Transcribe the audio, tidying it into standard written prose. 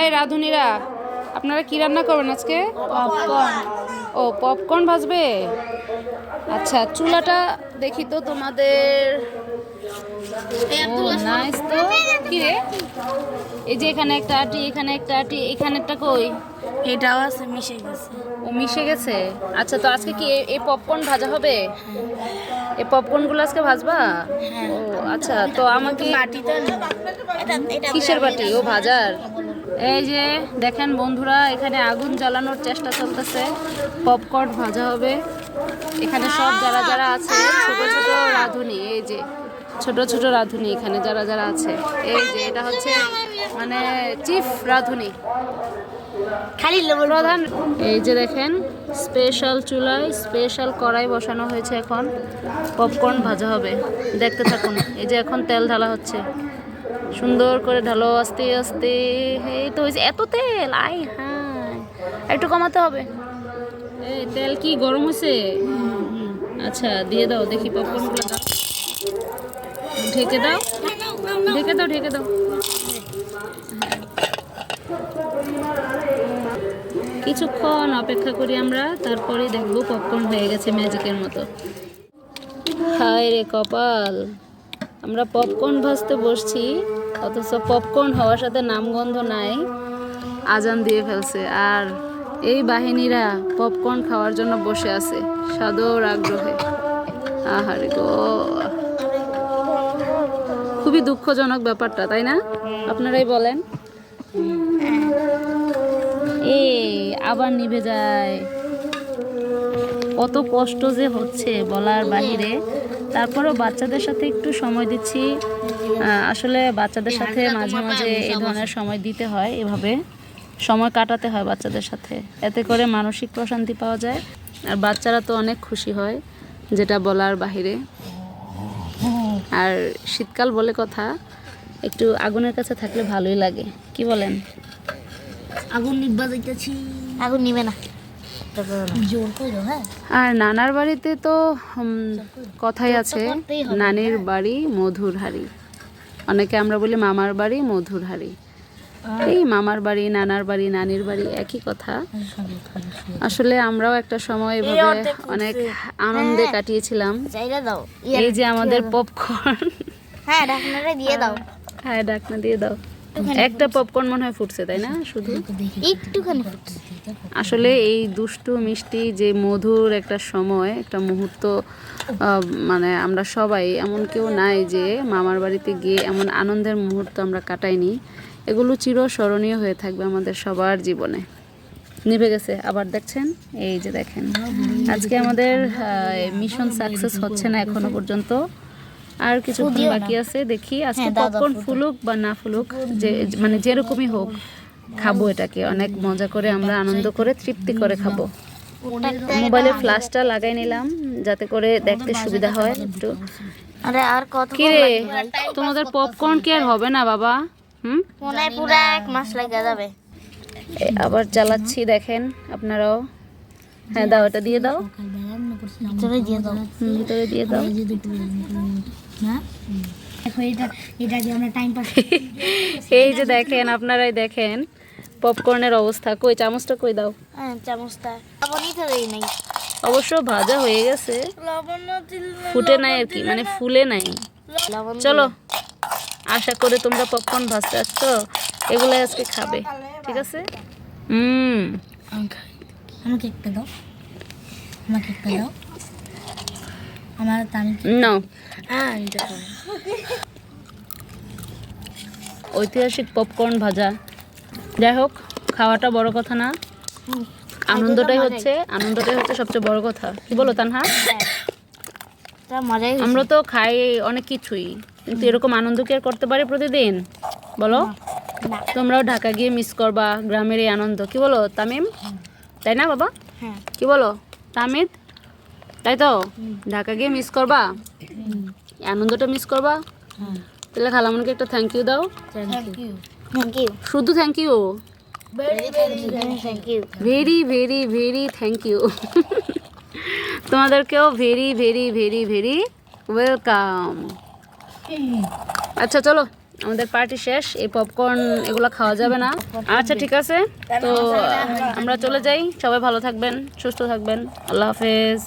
এই রাঁধুনিরা, আপনারা কি রান্না করবেন আজকে? পপকর্ন। ও, পপকর্ন ভাজবে। আচ্ছা, চুলাটা দেখি তো তোমাদের। ও নাইস তো। কি রে, এই যে এখানে একটা আটি, এখানে একটা আটি, এখানেরটা কই? এটাও আছে, মিশে গেছে। ও মিশে গেছে। আচ্ছা, তো আজকে কি এই পপকর্ন ভাজা হবে? এই পপকর্নগুলো আজকে ভাজবা? ও আচ্ছা, তো আমাকে কিসের বাটি? ও ভাজার। এই যে দেখেন বন্ধুরা, এখানে আগুন জ্বালানোর চেষ্টা চলতেছে, পপকর্ন ভাজা হবে। এখানে সব যারা যারা আছে, ছোট ছোট রাঁধুনি, এই যে ছোট ছোট রাঁধুনি এখানে যারা যারা আছে, এই যে এটা হচ্ছে মানে চিফ রাঁধুনি, খালি প্রধান। এই যে দেখেন, স্পেশাল চুলায় স্পেশাল কড়াই বসানো হয়েছে, এখন পপকর্ন ভাজা হবে। দেখতে থাকুন। এই যে এখন তেল ঢালা হচ্ছে, সুন্দর করে ঢালো আস্তে আস্তে। এই তো হয়েছে, এত তেল, আই হ্যাঁ, একটু কমাতে হবে। এই তেল কি গরম হয়েছে? আচ্ছা, দিয়ে দাও দেখি পপকর্নগুলো দাও, ঢেকে দাও, ঢেকে দাও, ঢেকে দাও। কিছুক্ষণ অপেক্ষা করি আমরা, তারপরে দেখবো পপকর্ন হয়ে গেছে ম্যাজিকের মতো। হায় রে কপাল, আমরা পপকর্ন ভাজতে বসছি, অথচ পপকর্ন হওয়ার সাথে নামগন্ধ নাই, আজান দিয়ে ফেলছে। আর এই বাহিনীরা পপকর্ন খাওয়ার জন্য বসে আছে সাদর আগ্রহে। আহারে গো, খুবই দুঃখজনক ব্যাপারটা, তাই না? আপনারাই বলেন। আবার নিভে যায়, কত কষ্ট যে হচ্ছে বলার বাহিরে। তারপরেও বাচ্চাদের সাথে একটু সময় দিচ্ছি। আসলে বাচ্চাদের সাথে মাঝে মাঝে এই ধরনের সময় দিতে হয়, এভাবে সময় কাটাতে হয় বাচ্চাদের সাথে, এতে করে মানসিক প্রশান্তি পাওয়া যায়। আর বাচ্চারা তো অনেক খুশি হয়, যেটা বলার বাহিরে। আর শীতকাল বলে কথা, একটু আগুনের কাছে থাকলে ভালোই লাগে, কি বলেন? আগুন নিভা যাইতেছি। আগুন নিবে না, জোর কইরো। হ্যাঁ, আর নানার বাড়িতে তো কথাই আছে, নানির বাড়ি মধুর হাড়ি। অনেকে আমরা বলি মামার বাড়ি মধুর হাড়ি। এই মামার বাড়ি, নানার বাড়ি, নানির বাড়ি একই কথা। আসলে আমরাও একটা সময় এভাবে অনেক আনন্দে কাটিয়েছিলাম। এই যে আমাদের পপকর্ন। হ্যাঁ, ঢাকনাটা দিয়ে দাও। হ্যাঁ, ঢাকনা দিয়ে দাও। একটা পপকর্ন মনে হয় ফুটছে, তাই না? শুধু একটুখানি ফুটছে। আসলে এই দুষ্টু মিষ্টি যে মধুর একটা সময়, একটা মুহূর্ত, মানে আমরা সবাই, এমন কেউ নাই যে মামার বাড়িতে গিয়ে এমন আনন্দের মুহূর্ত আমরা কাটাইনি। এগুলো চিরস্মরণীয় হয়ে থাকবে আমাদের সবার জীবনে। নিভে গেছে আবার, দেখছেন? এই যে দেখেন, আজকে আমাদের মিশন সাকসেস হচ্ছে না এখনো পর্যন্ত, আর কিছুক্ষণ বাকি আছে। দেখি আজকে পপকর্ন ফুলুক বা না ফুলুক, যে মানে যেরকমই হোক, খাবো এটাকে অনেক মজা করে, আমরা আনন্দ করে তৃপ্তি করে খাবো। মোবাইলে ফ্ল্যাশটা লাগাই নিলাম যাতে করে দেখতে সুবিধা হয় একটু। আরে আর কত কি রে, তোমাদের পপকর্ন কি আর হবে না বাবা? মনে হয় পুরো 1 মাস লাগে যাবে। আবার চালাচ্ছি, দেখেন আপনারাও। হ্যাঁ দাও, এটা দিয়ে দাও, ভিতরে দিয়ে দাও, ভিতরে দিয়ে দাও। এই যে দেখেন, আপনারাই দেখেন পপকর্নের অবস্থা। কই চামচটা, কই দাও। হ্যাঁ, চামচটা লবণই তো দেই নাই। অবশ্য ভাজা হয়ে গেছে, ফুটে নাই আর কি, মানে ফুলে নাই। চলো, আশা করে তোমরা পপকর্ন ভাজতে আসছো, এগুলাই আজকে খাবে, ঠিক আছে? আমাকে একটা দাও, আমাকে একটা দাও। আমার নাও। ঐতিহাসিক পপকর্ন ভাজা। যাই হোক, খাওয়াটা বড় কথা না, আনন্দটাই হচ্ছে সবচেয়ে বড় কথা। কি বলো তানহা? আমরা তো খাই অনেক কিছুই, কিন্তু এরকম আনন্দ কি আর করতে পারি প্রতিদিন? বলো। তোমরাও ঢাকা গিয়ে মিস করবা গ্রামের এই আনন্দ, কি বলো তামিম? তাই না বাবা? কি বলো তামিদ? তাই তো, ঢাকা গিয়ে মিস করবা, আনন্দটা মিস করবা। তাহলে খালামুনিকে একটা থ্যাংক ইউ দাও। শুধু thank you? Very very very thank you. তোমাদেরকেও very very very very welcome. আচ্ছা চলো। আমাদের পার্টি শেষ, এই পপকর্ন এগুলো খাওয়া যাবে না। আচ্ছা ঠিক আছে, তো আমরা চলে যাই। সবাই ভালো থাকবেন, সুস্থ থাকবেন, আল্লাহ হাফেজ।